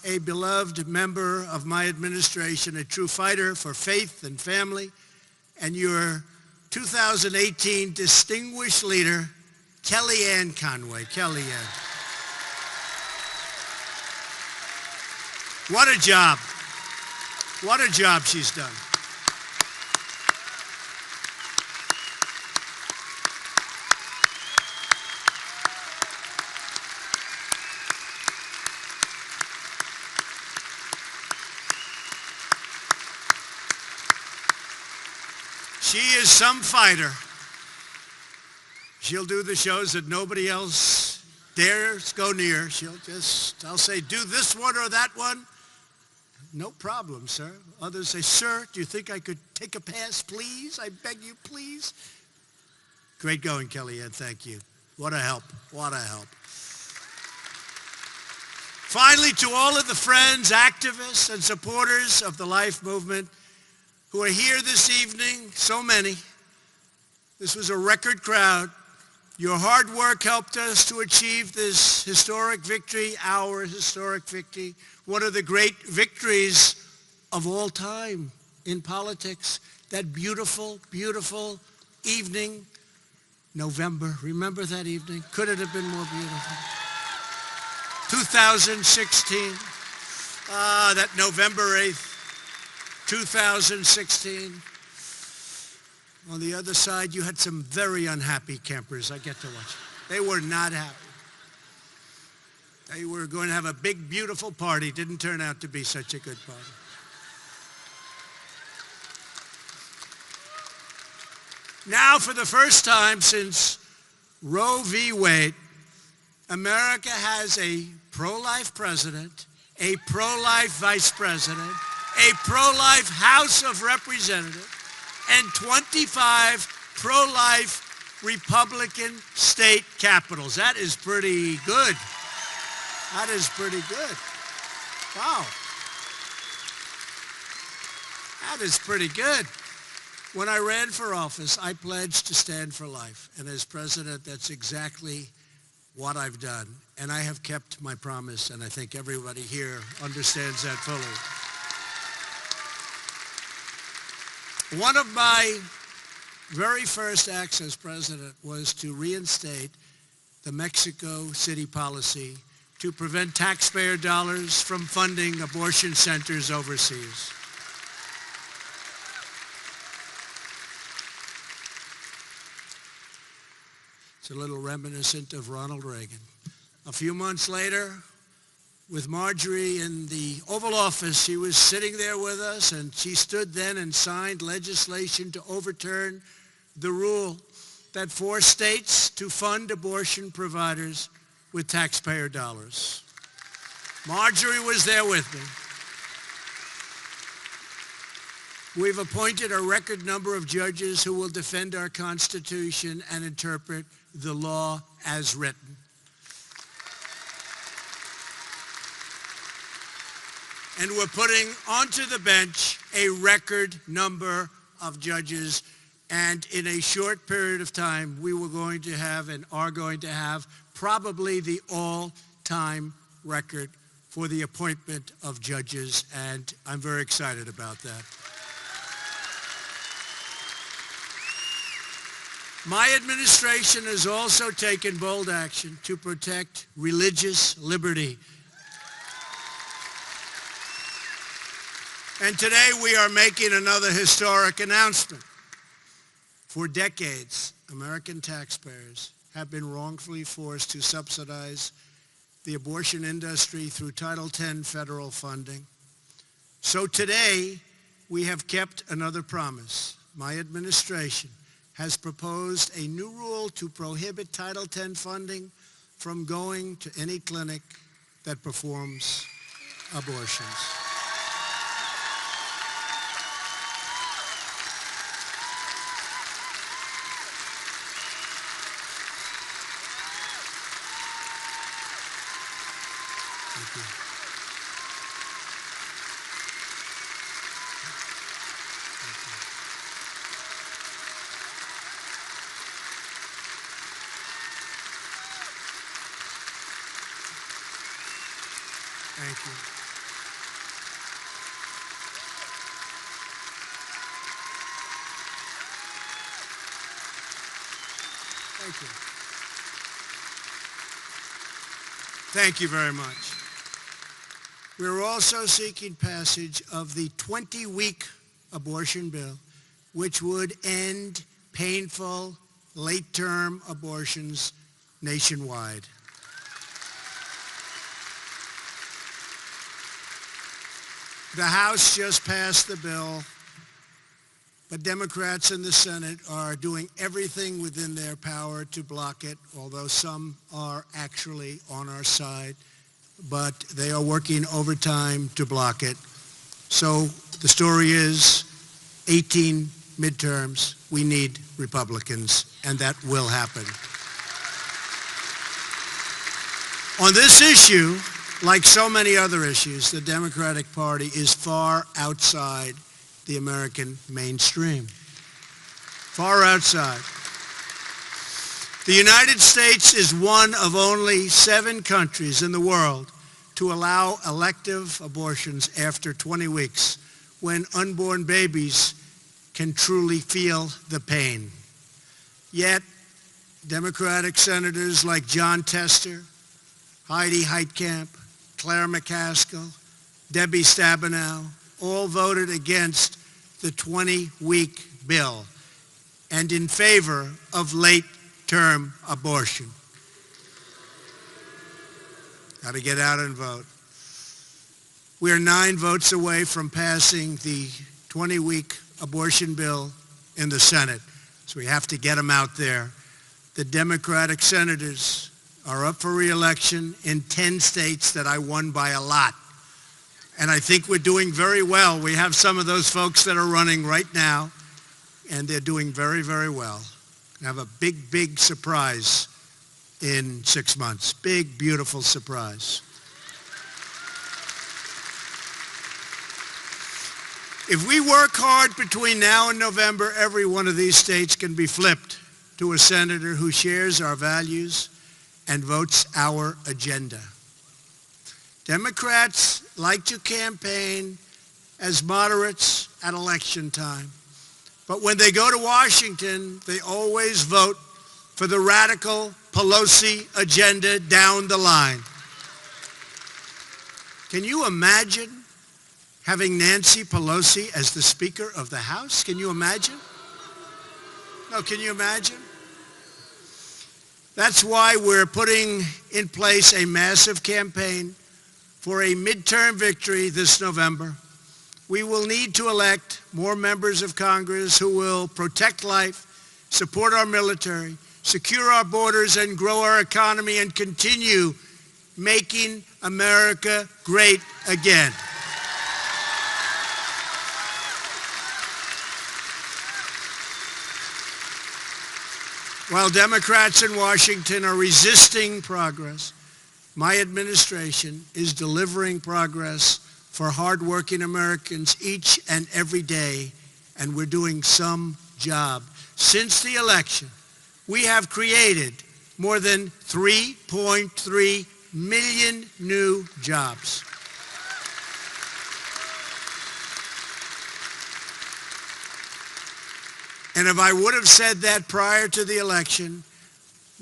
a beloved member of my administration, a true fighter for faith and family, and your 2018 Distinguished Leader, Kellyanne Conway. Kellyanne. What a job. What a job she's done. She is some fighter. She'll do the shows that nobody else dares go near. I'll say, do this one or that one. No problem, sir. Others say, sir, do you think I could take a pass, please? I beg you, please. Great going, Kellyanne. Thank you. What a help. What a help. Finally, to all of the friends, activists, and supporters of the Life movement who are here this evening, so many. This was a record crowd. Your hard work helped us to achieve this historic victory, our historic victory, one of the great victories of all time in politics. That beautiful, beautiful evening, November. Remember that evening? Could it have been more beautiful? 2016. That November 8th. 2016. On the other side, you had some very unhappy campers. I get to watch. They were not happy. They were going to have a big, beautiful party. Didn't turn out to be such a good party. Now, for the first time since Roe v. Wade, America has a pro-life president, a pro-life vice president, a pro-life House of Representatives, and 25 pro-life Republican state capitals. That is pretty good. That is pretty good. Wow. That is pretty good. When I ran for office, I pledged to stand for life. And as president, that's exactly what I've done. And I have kept my promise, and I think everybody here understands that fully. One of my very first acts as president was to reinstate the Mexico City policy to prevent taxpayer dollars from funding abortion centers overseas. It's a little reminiscent of Ronald Reagan. A few months later, with Marjorie in the Oval Office, she was sitting there with us, and she stood then and signed legislation to overturn the rule that forced states to fund abortion providers with taxpayer dollars. Marjorie was there with me. We've appointed a record number of judges who will defend our Constitution and interpret the law as written. And we're putting onto the bench a record number of judges. And in a short period of time, we were going to have and are going to have probably the all-time record for the appointment of judges. And I'm very excited about that. My administration has also taken bold action to protect religious liberty. And today we are making another historic announcement. For decades, American taxpayers have been wrongfully forced to subsidize the abortion industry through Title X federal funding. So today, we have kept another promise. My administration has proposed a new rule to prohibit Title X funding from going to any clinic that performs abortions. Thank you. Thank you. Thank you. Thank you very much. We're also seeking passage of the 20-week abortion bill, which would end painful late-term abortions nationwide. The House just passed the bill, but Democrats in the Senate are doing everything within their power to block it, although some are actually on our side, but they are working overtime to block it. So the story is 18 midterms. We need Republicans, and that will happen. On this issue, like so many other issues, the Democratic Party is far outside the American mainstream. Far outside. The United States is one of only 7 countries in the world to allow elective abortions after 20 weeks when unborn babies can truly feel the pain. Yet, Democratic senators like Jon Tester, Heidi Heitkamp, Claire McCaskill, Debbie Stabenow, all voted against the 20-week bill and in favor of late-term abortion. Got to get out and vote. We are 9 votes away from passing the 20-week abortion bill in the Senate, so we have to get them out there. The Democratic senators are up for re-election in 10 states that I won by a lot. And I think we're doing very well. We have some of those folks that are running right now, and they're doing very, very well. We have a big, big surprise in 6 months. Big, beautiful surprise. If we work hard between now and November, every one of these states can be flipped to a senator who shares our values and votes our agenda. Democrats like to campaign as moderates at election time. But when they go to Washington, they always vote for the radical Pelosi agenda down the line. Can you imagine having Nancy Pelosi as the Speaker of the House? Can you imagine? No, can you imagine? That's why we're putting in place a massive campaign for a midterm victory this November. We will need to elect more members of Congress who will protect life, support our military, secure our borders, and grow our economy and continue making America great again. While Democrats in Washington are resisting progress, my administration is delivering progress for hardworking Americans each and every day, and we're doing some job. Since the election, we have created more than 3.3 million new jobs. And if I would have said that prior to the election,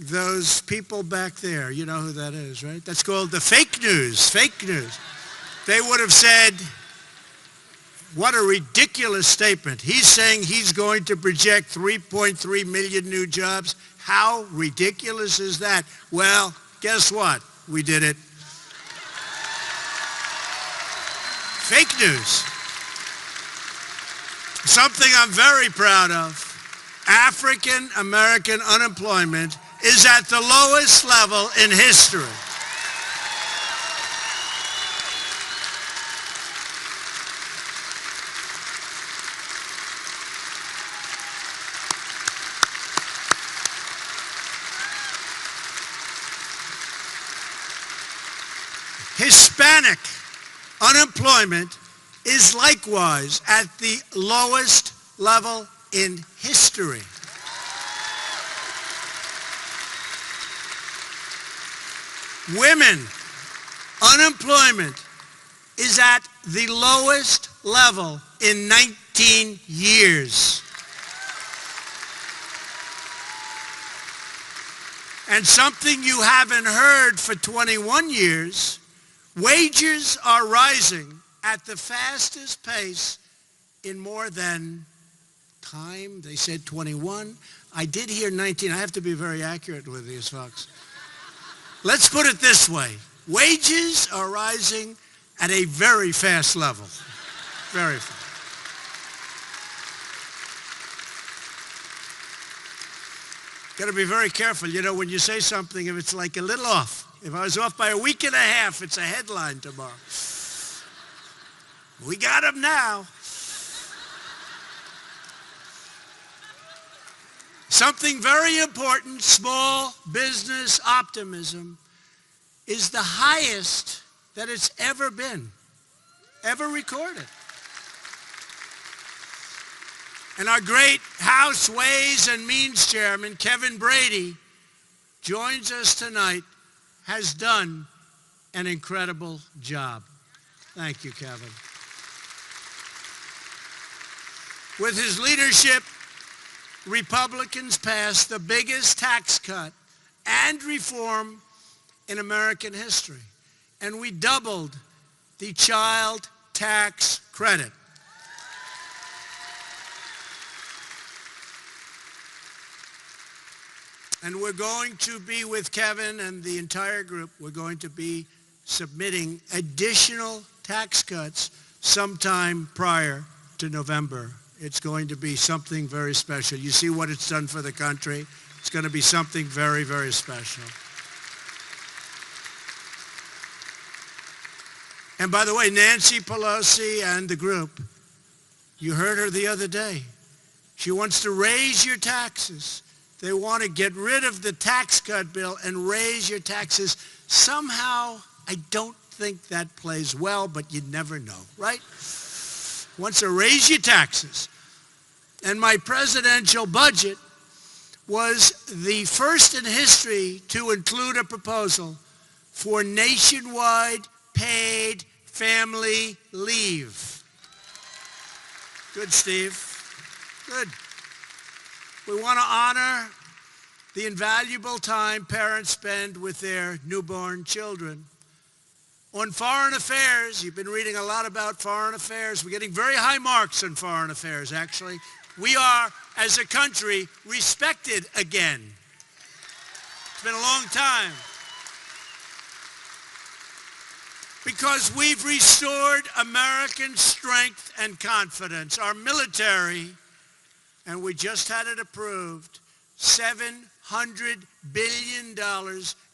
those people back there, you know who that is, right? That's called the fake news, They would have said, what a ridiculous statement. He's saying he's going to project 3.3 million new jobs. How ridiculous is that? Well, guess what? We did it. Fake news. Something I'm very proud of. African American unemployment is at the lowest level in history. Hispanic unemployment is likewise at the lowest level in history. Women unemployment is at the lowest level in 19 years. And something you haven't heard for 21 years, wages are rising at the fastest pace in more than time. They said 21. I did hear 19. I have to be very accurate with these folks. Let's put it this way. Wages are rising at a very fast level. Very fast. Got to be very careful. You know, when you say something, if it's like a little off. If I was off by a week and a half, it's a headline tomorrow. We got them now. Something very important, small business optimism, is the highest that it's ever been, ever recorded. And our great House Ways and Means Chairman, Kevin Brady, joins us tonight, has done an incredible job. Thank you, Kevin. With his leadership, Republicans passed the biggest tax cut and reform in American history. And we doubled the child tax credit. And we're going to be, with Kevin and the entire group, we're going to be submitting additional tax cuts sometime prior to November. It's going to be something very special. You see what it's done for the country. It's going to be something very, very special. And by the way, Nancy Pelosi and the group, you heard her the other day. She wants to raise your taxes. They want to get rid of the tax cut bill and raise your taxes. Somehow, I don't think that plays well, but you never know, right? Wants to raise your taxes. And my presidential budget was the first in history to include a proposal for nationwide paid family leave. Good, Steve. Good. We want to honor the invaluable time parents spend with their newborn children. On foreign affairs, you've been reading a lot about foreign affairs. We're getting very high marks on foreign affairs, actually. We are, as a country, respected again. It's been a long time. Because we've restored American strength and confidence. Our military, and we just had it approved, $700 billion.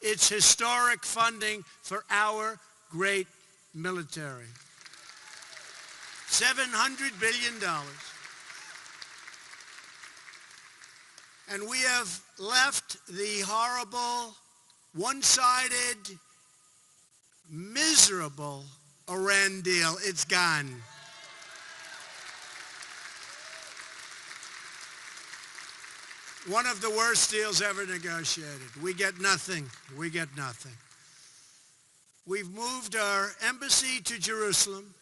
It's historic funding for our great military. $700 billion. And we have left the horrible, one-sided, miserable Iran deal. It's gone. One of the worst deals ever negotiated. We get nothing. We get nothing. We've moved our embassy to Jerusalem.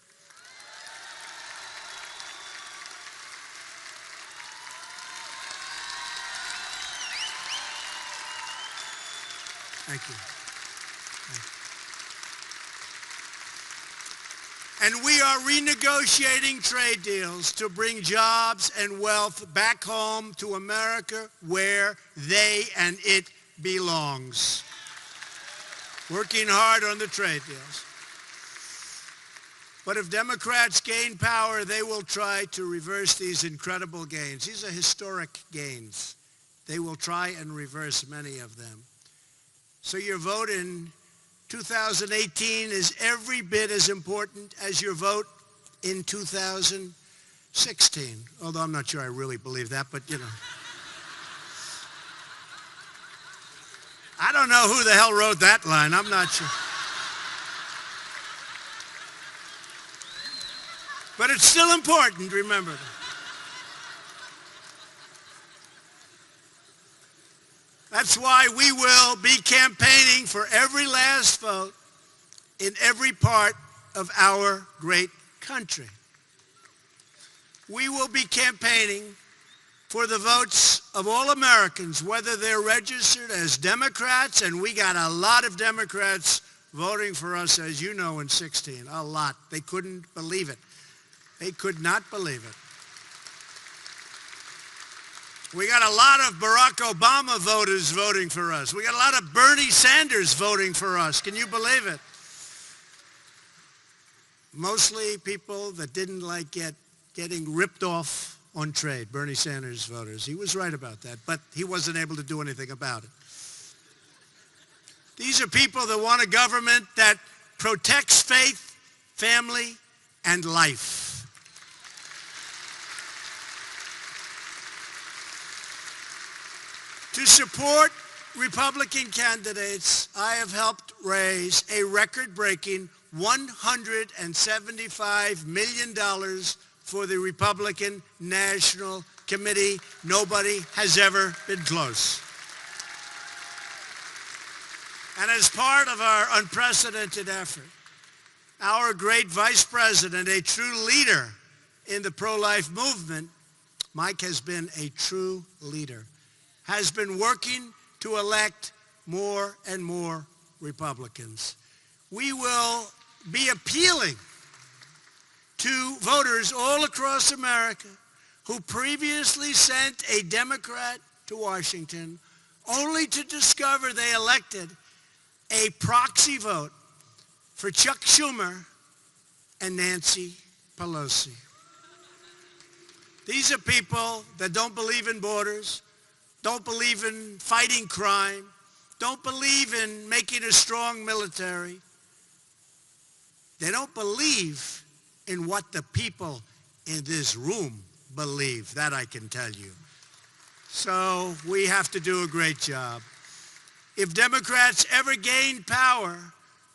Thank you. And we are renegotiating trade deals to bring jobs and wealth back home to America where they and it belongs. Working hard on the trade deals. But if Democrats gain power, they will try to reverse these incredible gains. These are historic gains. They will try and reverse many of them. So your vote in 2018 is every bit as important as your vote in 2016. Although I'm not sure I really believe that, but you know. I don't know who the hell wrote that line. I'm not sure. But it's still important, remember that. That's why we will be campaigning for every last vote in every part of our great country. We will be campaigning for the votes of all Americans, whether they're registered as Democrats, and we got a lot of Democrats voting for us, as you know, in 16. A lot. They couldn't believe it. They could not believe it. We got a lot of Barack Obama voters voting for us. We got a lot of Bernie Sanders voting for us. Can you believe it? Mostly people that didn't like getting ripped off on trade, Bernie Sanders voters. He was right about that, but he wasn't able to do anything about it. These are people that want a government that protects faith, family, and life. To support Republican candidates, I have helped raise a record-breaking $175 million for the Republican National Committee. Nobody has ever been close. And as part of our unprecedented effort, our great vice president, a true leader in the pro-life movement, Mike has been a true leader, has been working to elect more and more Republicans. We will be appealing to voters all across America who previously sent a Democrat to Washington only to discover they elected a proxy vote for Chuck Schumer and Nancy Pelosi. These are people that don't believe in borders, don't believe in fighting crime, don't believe in making a strong military. They don't believe in what the people in this room believe. That I can tell you. So we have to do a great job. If Democrats ever gained power,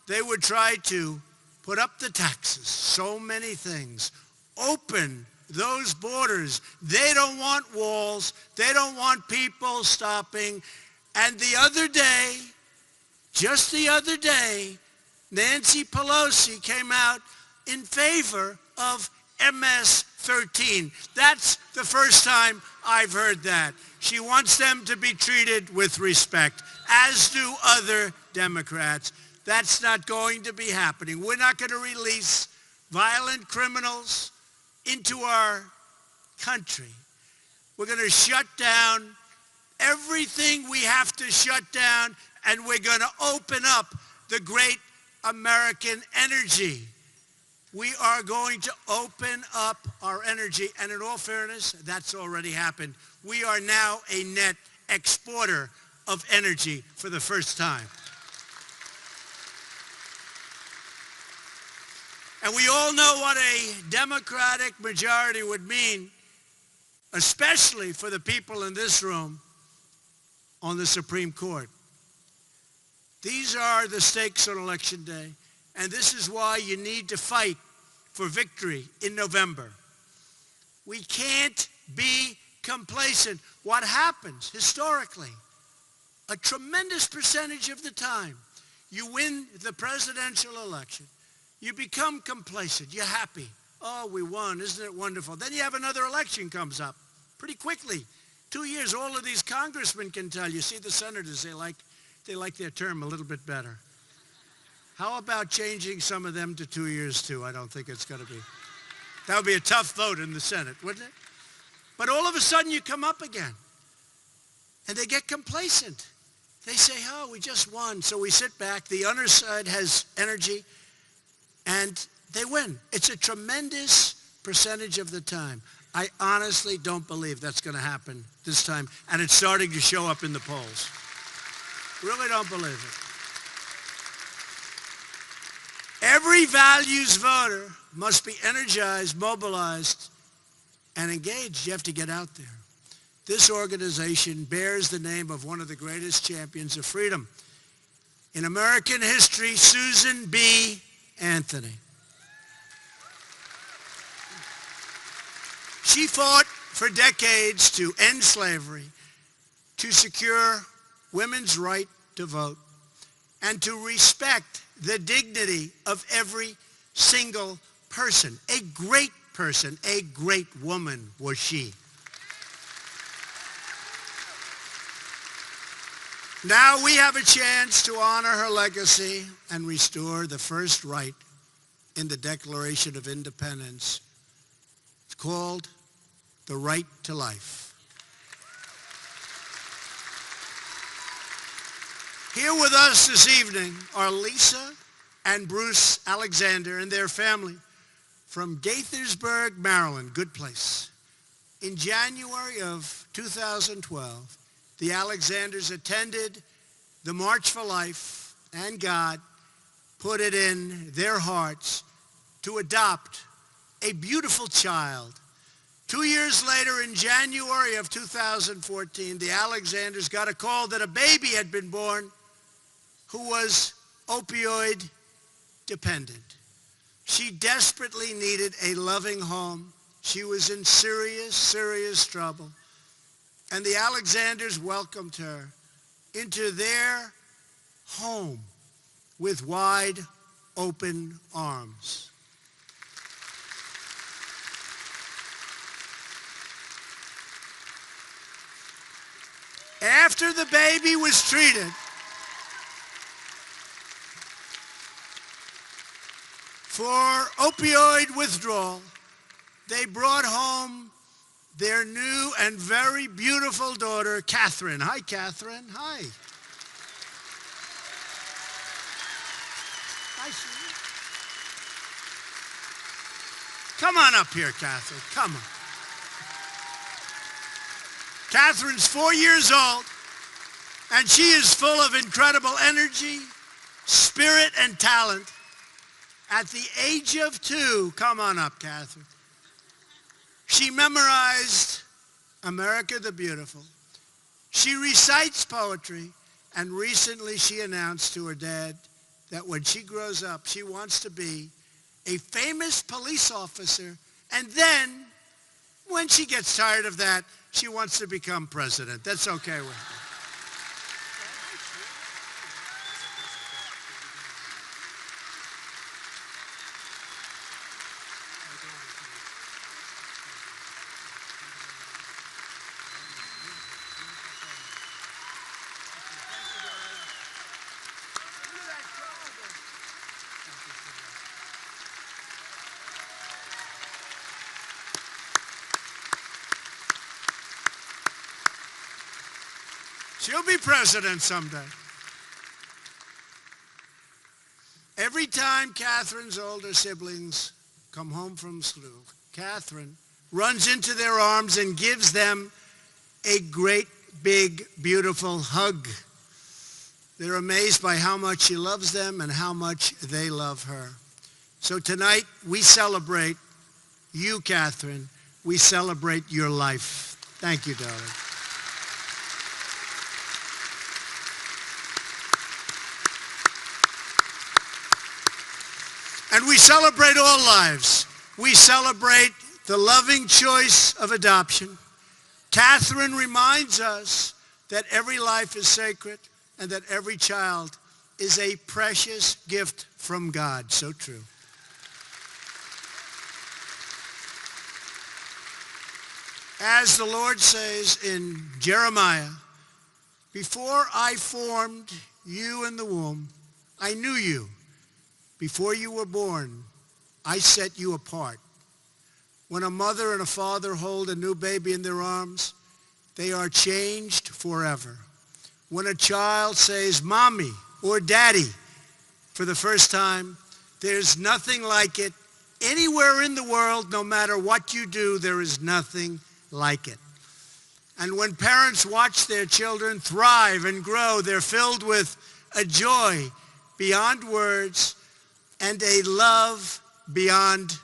they would try to put up the taxes, so many things, open those borders. They don't want walls. They don't want people stopping. And the other day, just the other day, Nancy Pelosi came out in favor of MS-13. That's the first time I've heard that. She wants them to be treated with respect, as do other Democrats. That's not going to be happening. We're not going to release violent criminals into our country. We're going to shut down everything we have to shut down, and we're going to open up the great American energy. We are going to open up our energy, and in all fairness, that's already happened. We are now a net exporter of energy for the first time. And we all know what a Democratic majority would mean, especially for the people in this room on the Supreme Court. These are the stakes on Election Day, and this is why you need to fight for victory in November. We can't be complacent. What happens historically, a tremendous percentage of the time, you win the presidential election, you become complacent, you're happy. Oh, we won, isn't it wonderful? Then you have another election comes up pretty quickly. 2 years, all of these congressmen can tell you. See, the senators, they like their term a little bit better. How about changing some of them to 2 years too? I don't think it's going to be. That would be a tough vote in the Senate, wouldn't it? But all of a sudden you come up again. And they get complacent. They say, oh, we just won. So we sit back. The other side has energy. And they win. It's a tremendous percentage of the time. I honestly don't believe that's going to happen this time. And it's starting to show up in the polls. Really don't believe it. Every values voter must be energized, mobilized, and engaged. You have to get out there. This organization bears the name of one of the greatest champions of freedom in American history, Susan B. Anthony. She fought for decades to end slavery, to secure women's right to vote, and to respect the dignity of every single person. A great person, a great woman was she. Now we have a chance to honor her legacy and restore the first right in the Declaration of Independence. It's called the right to life. Here with us this evening are Lisa and Bruce Alexander and their family from Gaithersburg, Maryland. Good place. In January of 2012, the Alexanders attended the March for Life, and God put it in their hearts to adopt a beautiful child. 2 years later, in January of 2014, the Alexanders got a call that a baby had been born who was opioid dependent. She desperately needed a loving home. She was in serious, serious trouble. And the Alexanders welcomed her into their home with wide open arms. After the baby was treated for opioid withdrawal, they brought home their new and very beautiful daughter, Catherine. Hi, Catherine. Hi. Hi, sweetie. Come on up here, Catherine. Come on. Catherine's 4 years old, and she is full of incredible energy, spirit, and talent. At the age of 2, come on up, Catherine, she memorized America the Beautiful. She recites poetry, and recently she announced to her dad that when she grows up, she wants to be a famous police officer, and then, when she gets tired of that, she wants to become president. That's okay with her. She'll be president someday. Every time Catherine's older siblings come home from school, Catherine runs into their arms and gives them a great, big, beautiful hug. They're amazed by how much she loves them and how much they love her. So tonight, we celebrate you, Catherine. We celebrate your life. Thank you, darling. And we celebrate all lives. We celebrate the loving choice of adoption. Catherine reminds us that every life is sacred and that every child is a precious gift from God. So true. As the Lord says in Jeremiah, before I formed you in the womb, I knew you. Before you were born, I set you apart. When a mother and a father hold a new baby in their arms, they are changed forever. When a child says, Mommy or Daddy, for the first time, there's nothing like it. Anywhere in the world, no matter what you do, there is nothing like it. And when parents watch their children thrive and grow, they're filled with a joy beyond words and a love beyond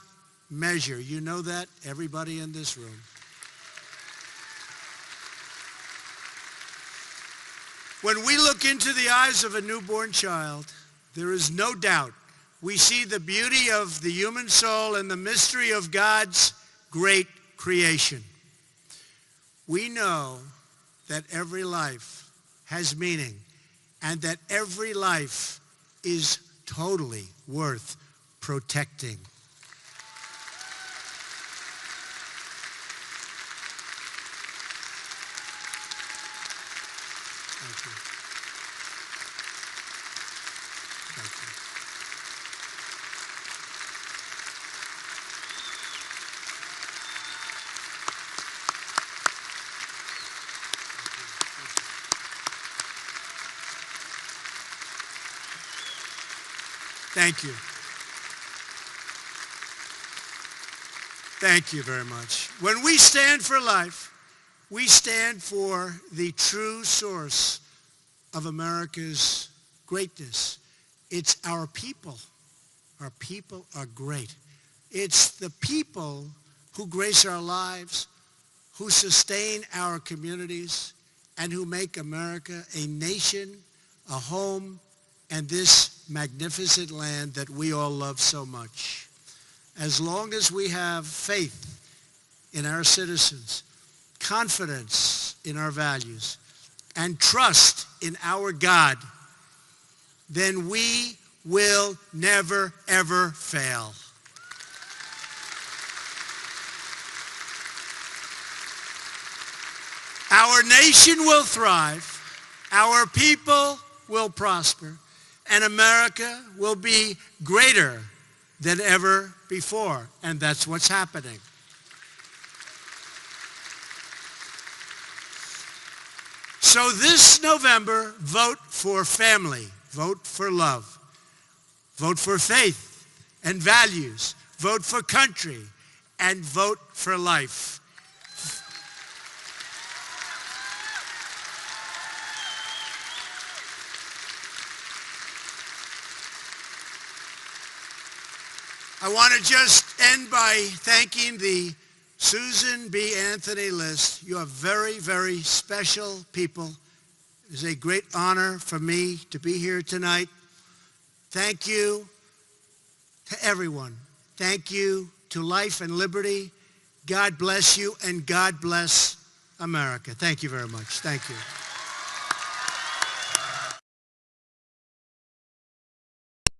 measure. You know that, everybody in this room. When we look into the eyes of a newborn child, there is no doubt we see the beauty of the human soul and the mystery of God's great creation. We know that every life has meaning and that every life is totally worth protecting. Thank you. Thank you. Thank you very much. When we stand for life, we stand for the true source of America's greatness. It's our people. Our people are great. It's the people who grace our lives, who sustain our communities, and who make America a nation, a home, and this magnificent land that we all love so much. As long as we have faith in our citizens, confidence in our values, and trust in our God, then we will never, ever fail. Our nation will thrive, our people will prosper, and America will be greater than ever before. And that's what's happening. So this November, vote for family, vote for love, vote for faith and values, vote for country, and vote for life. I want to just end by thanking the Susan B. Anthony list. You are very, very special people. It is a great honor for me to be here tonight. Thank you to everyone. Thank you to Life and Liberty. God bless you, and God bless America. Thank you very much. Thank you.